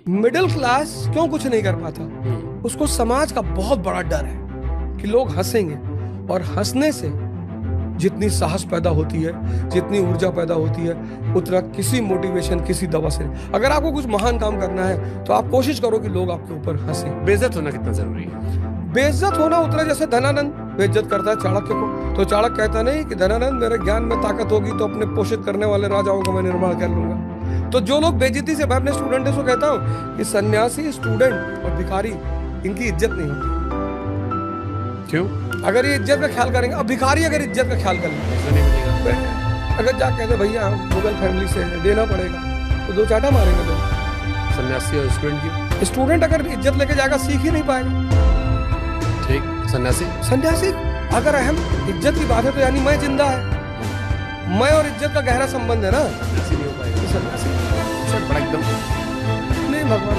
Middle class क्यों कुछ नहीं कर पाता? उसको समाज का बहुत बड़ा डर है कि लोग हंसेंगे, और हंसने से जितनी साहस पैदा होती है, जितनी ऊर्जा पैदा होती है, उतना किसी मोटिवेशन, किसी दवा से नहीं। अगर आपको कुछ महान काम करना है तो आप कोशिश करो कि लोग आपके ऊपर हंसे। बेइज्जत होना कितना जरूरी है? बेइज्जत होना उतना जैसे धनानंद बेइज्जत करता है चाणक्य को, तो चाणक्य कहता नहीं कि धनानंद मेरे ज्ञान में ताकत होगी तो अपने पोषित करने वाले राजाओं को मैं निर्माण कर लूंगा। तो जो लोग बेइज्जती से, मैं अपने स्टूडेंट से कहता हूँ कि सन्यासी, स्टूडेंट और भिखारी, इनकी इज्जत नहीं होती। क्यों? अगर ये इज्जत का ख्याल करेंगे, अब भिखारी अगर इज्जत का ख्याल करेंगे, ऐसा नहीं मिलेगा। अगर जा कहते भैया हम मुगल फैमिली से हैं, देना पड़ेगा, तो दो चाटा मारेंगे लोग। सन्यासी और स्टूडेंट की? स्टूडेंट अगर इज्जत लेके जाएगा सीख ही नहीं पाएगा। ठीक। सन्यासी? सन्यासी अगर अहम इज्जत की बात है तो यानी मैं जिंदा है, मैं और इज्जत का गहरा संबंध है ना। सन्यासी नहीं हो पाएगा। सन्यासी बड़ा एकदम नहीं, भगवान